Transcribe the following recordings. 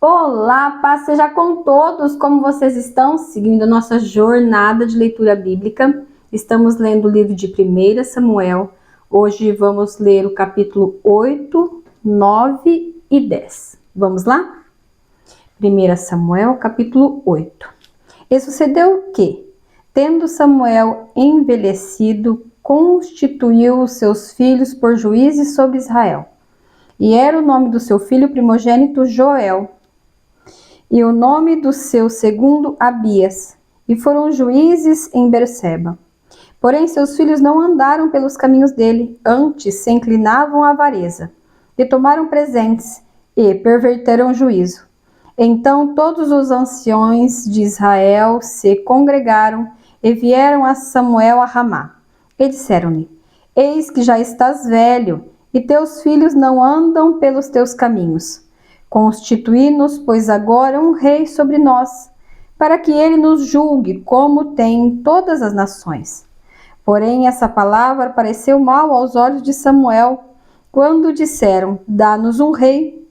Olá, paz seja com todos. Como vocês estão seguindo a nossa jornada de leitura bíblica? Estamos lendo o livro de 1 Samuel. Hoje vamos ler o capítulo 8, 9 e 10. Vamos lá? 1 Samuel, capítulo 8. E sucedeu que, tendo Samuel envelhecido, constituiu os seus filhos por juízes sobre Israel. E era o nome do seu filho primogênito Joel, e o nome do seu segundo Abias, e foram juízes em Berseba. Porém seus filhos não andaram pelos caminhos dele, antes se inclinavam à avareza, e tomaram presentes, e perverteram o juízo. Então todos os anciões de Israel se congregaram, e vieram a Samuel a Ramá, e disseram-lhe: Eis que já estás velho, e teus filhos não andam pelos teus caminhos. Constituí-nos, pois, agora um rei sobre nós, para que ele nos julgue, como tem todas as nações. Porém, essa palavra pareceu mal aos olhos de Samuel, quando disseram: Dá-nos um rei,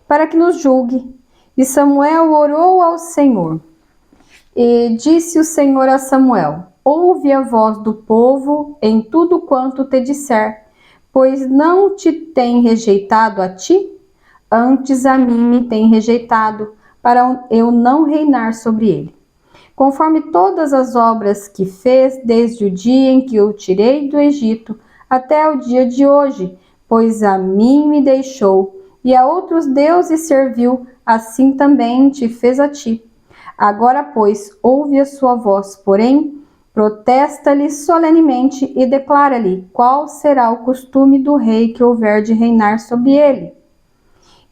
para que nos julgue. E Samuel orou ao Senhor. E disse o Senhor a Samuel: Ouve a voz do povo em tudo quanto te disser, pois não te tem rejeitado a ti? Antes a mim me tem rejeitado, para eu não reinar sobre ele. Conforme todas as obras que fez desde o dia em que o tirei do Egito até o dia de hoje, pois a mim me deixou e a outros deuses serviu, assim também te fez a ti. Agora, pois, ouve a sua voz, porém, protesta-lhe solenemente e declara-lhe qual será o costume do rei que houver de reinar sobre ele.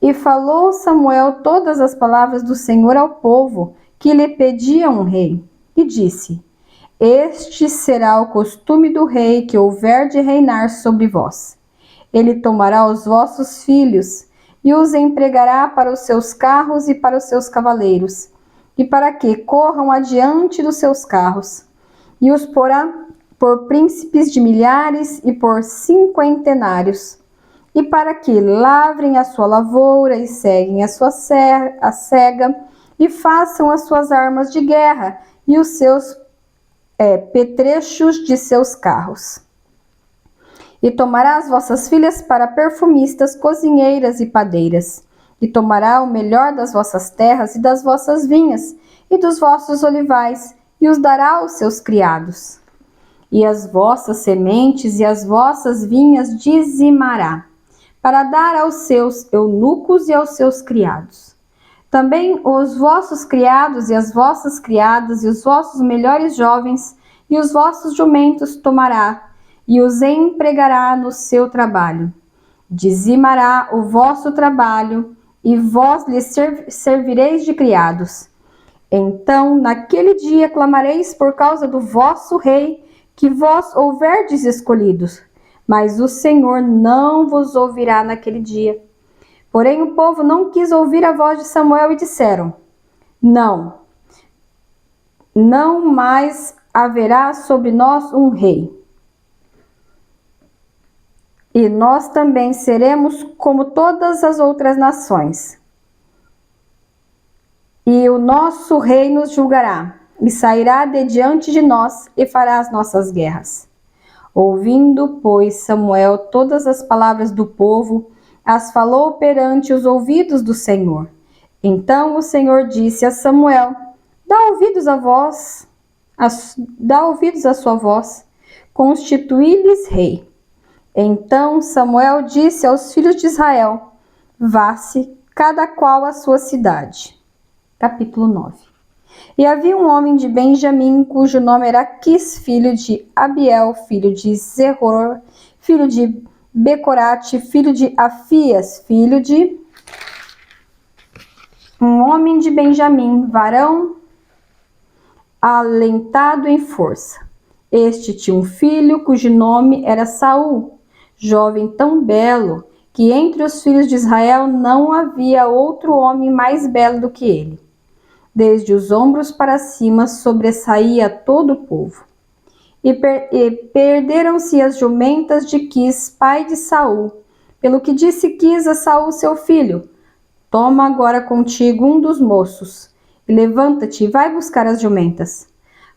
E falou Samuel todas as palavras do Senhor ao povo, que lhe pedia um rei, e disse: Este será o costume do rei que houver de reinar sobre vós. Ele tomará os vossos filhos e os empregará para os seus carros e para os seus cavaleiros, e para que corram adiante dos seus carros, e os porá por príncipes de milhares e por cinquentenários, e para que lavrem a sua lavoura e ceguem a cega, e façam as suas armas de guerra e os seus petrechos de seus carros. E tomará as vossas filhas para perfumistas, cozinheiras e padeiras, e tomará o melhor das vossas terras e das vossas vinhas, e dos vossos olivais, e os dará aos seus criados. E as vossas sementes e as vossas vinhas dizimará, para dar aos seus eunucos e aos seus criados. Também os vossos criados e as vossas criadas e os vossos melhores jovens e os vossos jumentos tomará e os empregará no seu trabalho. Dizimará o vosso trabalho e vós lhe servireis de criados. Então, naquele dia clamareis por causa do vosso rei, que vós houverdes escolhidos. Mas o Senhor não vos ouvirá naquele dia. Porém o povo não quis ouvir a voz de Samuel e disseram: Não mais haverá sobre nós um rei. E nós também seremos como todas as outras nações. E o nosso rei nos julgará, e sairá de diante de nós e fará as nossas guerras. Ouvindo, pois, Samuel todas as palavras do povo, as falou perante os ouvidos do Senhor. Então o Senhor disse a Samuel: Dá ouvidos à sua voz, constituí-lhes rei. Então Samuel disse aos filhos de Israel: Vá-se, cada qual à sua cidade. Capítulo 9. E havia um homem de Benjamim, cujo nome era Quis, filho de Abiel, filho de Zeror, filho de Becorate, filho de Afias, filho de um homem de Benjamim, varão alentado em força. Este tinha um filho cujo nome era Saul, jovem tão belo que entre os filhos de Israel não havia outro homem mais belo do que ele. Desde os ombros para cima sobressaía todo o povo. E perderam-se as jumentas de Quis, pai de Saul, pelo que disse Quis a Saul seu filho: Toma agora contigo um dos moços, e levanta-te e vai buscar as jumentas.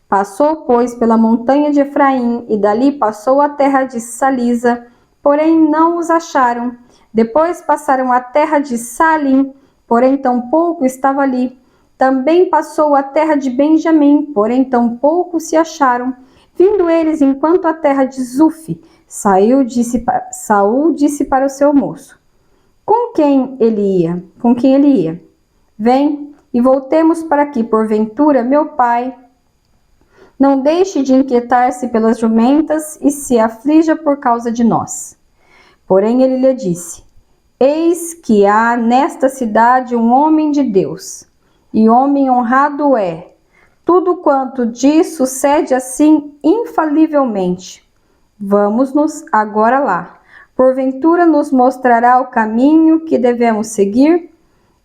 Passou, pois, pela montanha de Efraim, e dali passou a terra de Salisa, porém não os acharam. Depois passaram a terra de Salim, porém tampouco estava ali. Também passou a terra de Benjamim, porém tampouco se acharam. Vindo eles enquanto a terra de Zuf, Saul disse para o seu moço: Com quem ele ia? Vem e voltemos para aqui, porventura, meu pai não deixe de inquietar-se pelas jumentas e se aflija por causa de nós. Porém ele lhe disse: Eis que há nesta cidade um homem de Deus, e homem honrado é. Tudo quanto diz sucede assim infalivelmente. Vamos-nos agora lá. Porventura nos mostrará o caminho que devemos seguir?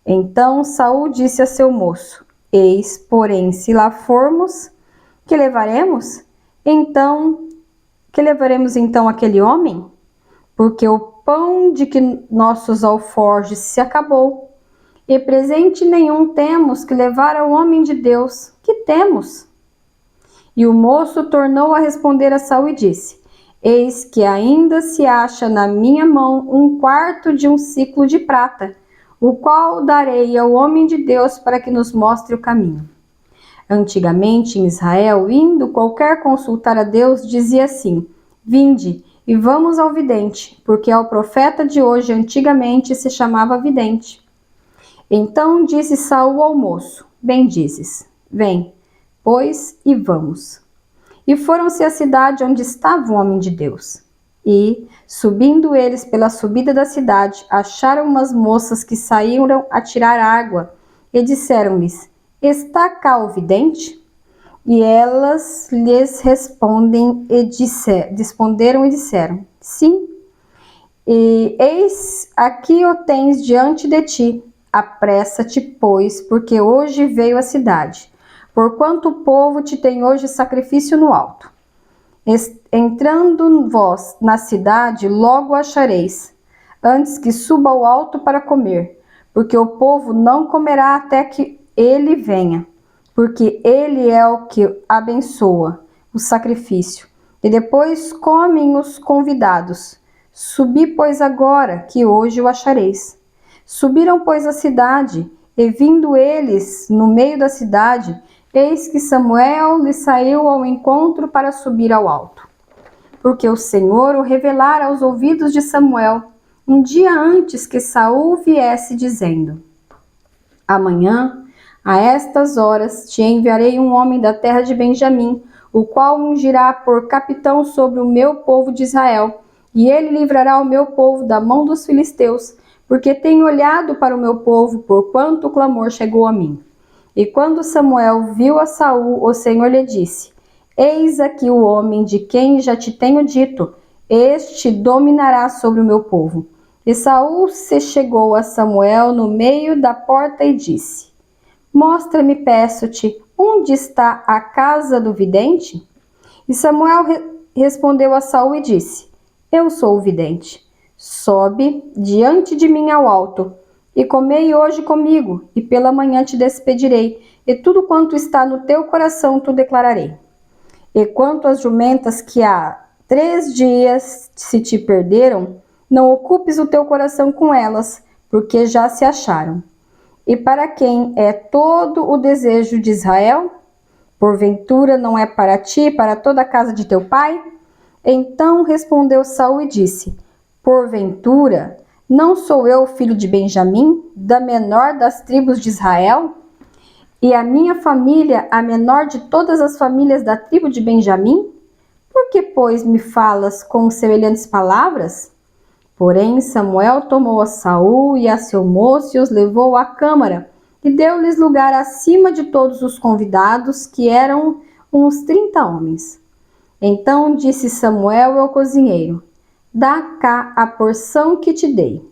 Então Saul disse a seu moço: Eis, porém, se lá formos, que levaremos então aquele homem? Porque o pão de que nossos alforjes se acabou, e presente nenhum temos que levar ao homem de Deus. Que temos? E o moço tornou a responder a Saul e disse: Eis que ainda se acha na minha mão um quarto de um siclo de prata, o qual darei ao homem de Deus para que nos mostre o caminho. Antigamente em Israel, indo qualquer consultar a Deus, dizia assim: Vinde e vamos ao vidente, porque ao profeta de hoje antigamente se chamava vidente. Então disse Saul ao moço: Bem dizes, vem, pois, e vamos. E foram-se à cidade onde estava o homem de Deus. E, subindo eles pela subida da cidade, acharam umas moças que saíram a tirar água, e disseram-lhes: Está cá o vidente? E elas lhes responderam e disseram: Sim. E eis, aqui o tens diante de ti. Apressa-te, pois, porque hoje veio a cidade, porquanto o povo te tem hoje sacrifício no alto. Entrando vós na cidade, logo o achareis, antes que suba ao alto para comer, porque o povo não comerá até que ele venha, porque ele é o que abençoa o sacrifício, e depois comem os convidados. Subi, pois, agora, que hoje o achareis. Subiram, pois, à cidade, e vindo eles no meio da cidade, eis que Samuel lhe saiu ao encontro para subir ao alto. Porque o Senhor o revelara aos ouvidos de Samuel, um dia antes que Saul viesse, dizendo: Amanhã, a estas horas, te enviarei um homem da terra de Benjamim, o qual ungirá por capitão sobre o meu povo de Israel, e ele livrará o meu povo da mão dos filisteus, porque tenho olhado para o meu povo, porquanto o clamor chegou a mim. E quando Samuel viu a Saul, o Senhor lhe disse: Eis aqui o homem de quem já te tenho dito, este dominará sobre o meu povo. E Saul se chegou a Samuel no meio da porta e disse: Mostra-me, peço-te, onde está a casa do vidente? E Samuel respondeu a Saul e disse: Eu sou o vidente. Sobe diante de mim ao alto, e comei hoje comigo, e pela manhã te despedirei, e tudo quanto está no teu coração te declararei. E quanto às jumentas que há 3 dias se te perderam, não ocupes o teu coração com elas, porque já se acharam. E para quem é todo o desejo de Israel? Porventura não é para ti e para toda a casa de teu pai? Então respondeu Saul e disse: Porventura, não sou eu filho de Benjamim, da menor das tribos de Israel? E a minha família, a menor de todas as famílias da tribo de Benjamim? Por que, pois, me falas com semelhantes palavras? Porém, Samuel tomou a Saul e a seu moço e os levou à câmara, e deu-lhes lugar acima de todos os convidados, que eram uns 30 homens. Então disse Samuel ao cozinheiro: Dá cá a porção que te dei.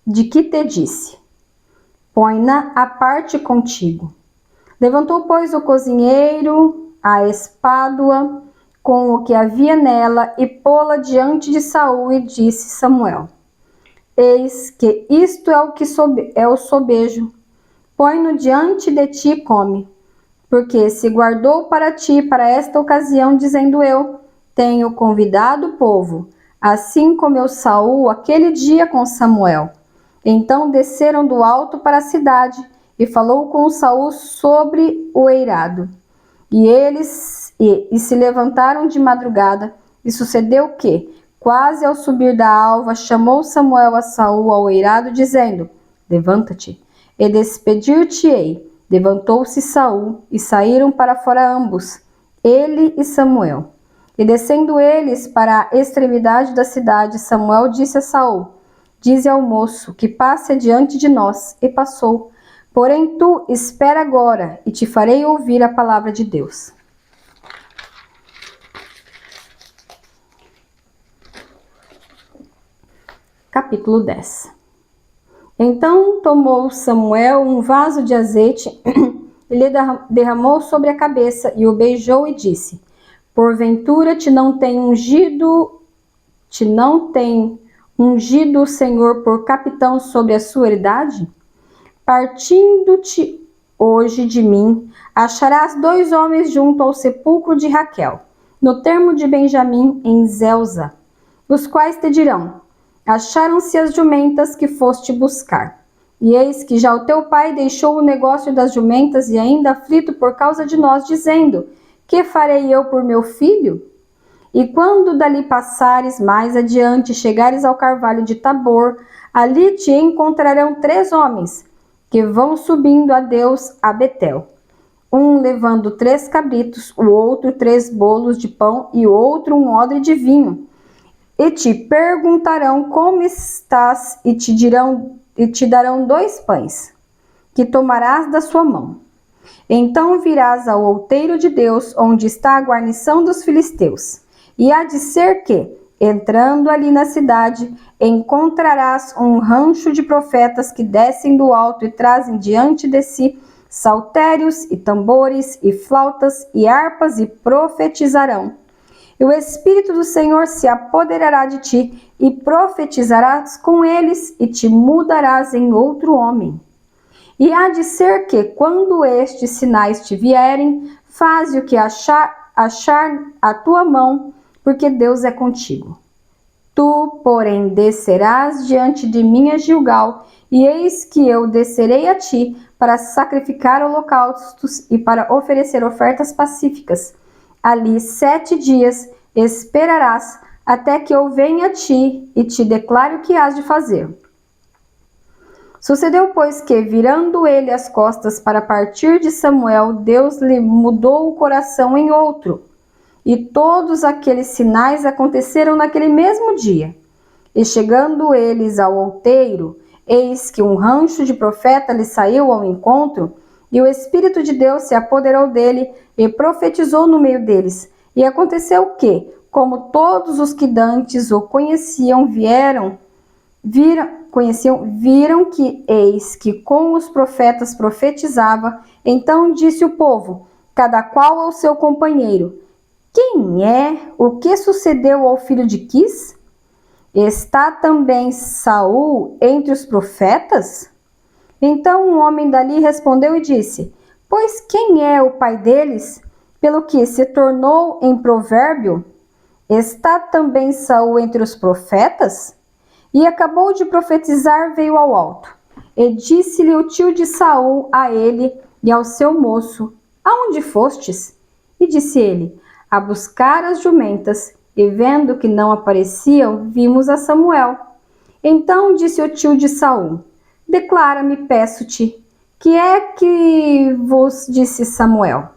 De que te disse? Põe-na à parte contigo. Levantou, pois, o cozinheiro a espádua com o que havia nela e pô-la diante de Saul, e disse Samuel: Eis que isto é o que é o sobejo. Põe-no diante de ti e come. Porque se guardou para ti, para esta ocasião, dizendo eu, tenho convidado o povo, assim comeu Saul aquele dia com Samuel. Então desceram do alto para a cidade, e falou com Saul sobre o eirado. E eles se levantaram de madrugada, e sucedeu que, quase ao subir da alva, chamou Samuel a Saul ao eirado, dizendo, levanta-te, e despedir-te-ei. Levantou-se Saul, e saíram para fora ambos, ele e Samuel. E descendo eles para a extremidade da cidade, Samuel disse a Saul, dize ao moço que passe adiante de nós. E passou. Porém tu espera agora, e te farei ouvir a palavra de Deus. Capítulo 10. Então tomou Samuel um vaso de azeite e lhe derramou sobre a cabeça, e o beijou e disse, porventura te não tem ungido o Senhor por capitão sobre a sua herdade? Partindo-te hoje de mim, acharás 2 homens junto ao sepulcro de Raquel, no termo de Benjamim, em Zelza, os quais te dirão, acharam-se as jumentas que foste buscar. E eis que já o teu pai deixou o negócio das jumentas e ainda aflito por causa de nós, dizendo, que farei eu por meu filho? E quando dali passares mais adiante, chegares ao carvalho de Tabor, ali te encontrarão 3 homens, que vão subindo a Deus a Betel. Um levando 3 cabritos, o outro 3 bolos de pão e o outro um odre de vinho. E te perguntarão como estás e te darão 2 pães, que tomarás da sua mão. Então virás ao outeiro de Deus, onde está a guarnição dos filisteus. E há de ser que, entrando ali na cidade, encontrarás um rancho de profetas que descem do alto e trazem diante de si saltérios e tambores e flautas e harpas e profetizarão. E o Espírito do Senhor se apoderará de ti e profetizarás com eles e te mudarás em outro homem. E há de ser que, quando estes sinais te vierem, faze o que achar a tua mão, porque Deus é contigo. Tu, porém, descerás diante de mim a Gilgal, e eis que eu descerei a ti para sacrificar holocaustos e para oferecer ofertas pacíficas. Ali 7 dias esperarás até que eu venha a ti e te declare o que hás de fazer. Sucedeu, pois, que, virando ele as costas para partir de Samuel, Deus lhe mudou o coração em outro. E todos aqueles sinais aconteceram naquele mesmo dia. E chegando eles ao outeiro, eis que um rancho de profeta lhe saiu ao encontro, e o Espírito de Deus se apoderou dele e profetizou no meio deles. E aconteceu que, como todos os que dantes o conheciam, viram que eis que com os profetas profetizava. Então disse o povo, cada qual ao seu companheiro, quem é? O que sucedeu ao filho de Quis? Está também Saul entre os profetas? Então um homem dali respondeu e disse, pois quem é o pai deles? Pelo que se tornou em provérbio, está também Saul entre os profetas? E acabou de profetizar, veio ao alto. E disse-lhe o tio de Saul a ele e ao seu moço, aonde fostes? E disse ele, a buscar as jumentas, e vendo que não apareciam, vimos a Samuel. Então disse o tio de Saul, declara-me, peço-te, que é que vos disse Samuel?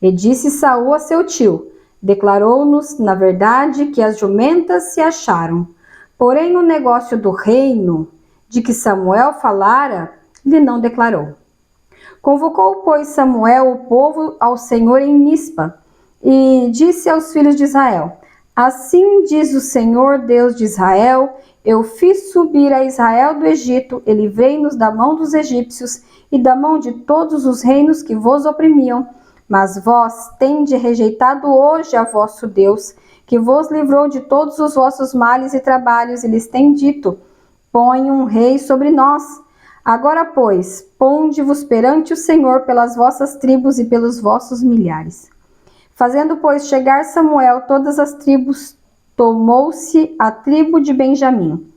E disse Saul a seu tio, declarou-nos, na verdade, que as jumentas se acharam. Porém, o negócio do reino, de que Samuel falara, lhe não declarou. Convocou, pois, Samuel o povo ao Senhor em Mispa, e disse aos filhos de Israel, assim diz o Senhor, Deus de Israel, eu fiz subir a Israel do Egito, e livrei-nos da mão dos egípcios e da mão de todos os reinos que vos oprimiam. Mas vós tendes rejeitado hoje a vosso Deus, que vos livrou de todos os vossos males e trabalhos, e lhes tem dito, põe um rei sobre nós. Agora, pois, ponde-vos perante o Senhor pelas vossas tribos e pelos vossos milhares. Fazendo, pois, chegar Samuel todas as tribos, tomou-se a tribo de Benjamim.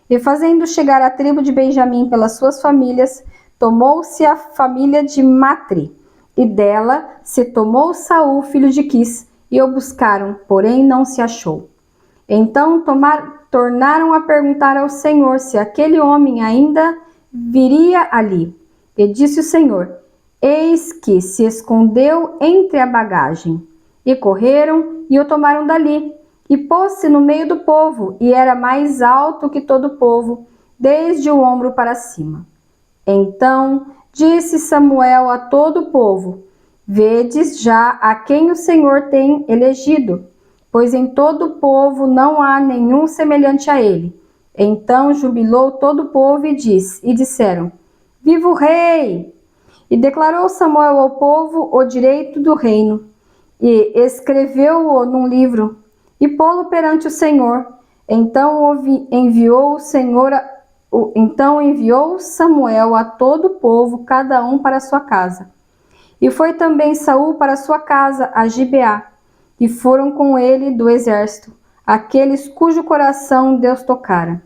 E fazendo chegar a tribo de Benjamim pelas suas famílias, tomou-se a família de Matri, e dela se tomou Saul, filho de Quis, e o buscaram, porém não se achou. Então tornaram a perguntar ao Senhor se aquele homem ainda viria ali. E disse o Senhor: eis que se escondeu entre a bagagem. E correram e o tomaram dali. E pôs-se no meio do povo, e era mais alto que todo o povo, desde o ombro para cima. Então disse Samuel a todo o povo: vedes já a quem o Senhor tem elegido, pois em todo o povo não há nenhum semelhante a ele. Então jubilou todo o povo e disseram: viva o rei! E declarou Samuel ao povo o direito do reino, e escreveu-o num livro, e pô-lo perante o Senhor. Então enviou Samuel a todo o povo, cada um para sua casa. E foi também Saul para sua casa, a Gibeá, e foram com ele do exército, aqueles cujo coração Deus tocara.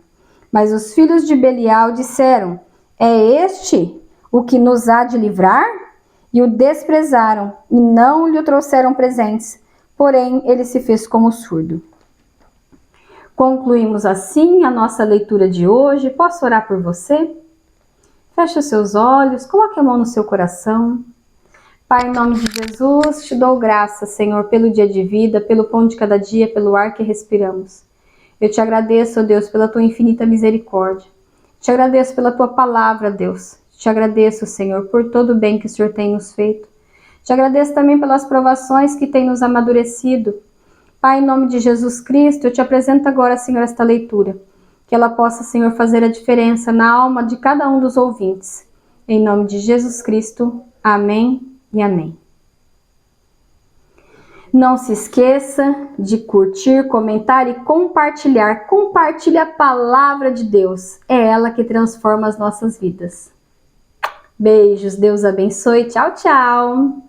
Mas os filhos de Belial disseram: é este o que nos há de livrar? E o desprezaram, e não lhe trouxeram presentes, porém ele se fez como surdo. Concluímos assim a nossa leitura de hoje. Posso orar por você? Feche os seus olhos, coloque a mão no seu coração. Pai, em nome de Jesus, te dou graças, Senhor, pelo dia de vida, pelo pão de cada dia, pelo ar que respiramos. Eu te agradeço, ó Deus, pela tua infinita misericórdia. Te agradeço pela tua palavra, Deus. Te agradeço, Senhor, por todo o bem que o Senhor tem nos feito. Te agradeço também pelas provações que tem nos amadurecido. Pai, em nome de Jesus Cristo, eu te apresento agora, Senhor, esta leitura. Que ela possa, Senhor, fazer a diferença na alma de cada um dos ouvintes. Em nome de Jesus Cristo. Amém e amém. Não se esqueça de curtir, comentar e compartilhar. Compartilhe a palavra de Deus. É ela que transforma as nossas vidas. Beijos, Deus abençoe. Tchau, tchau.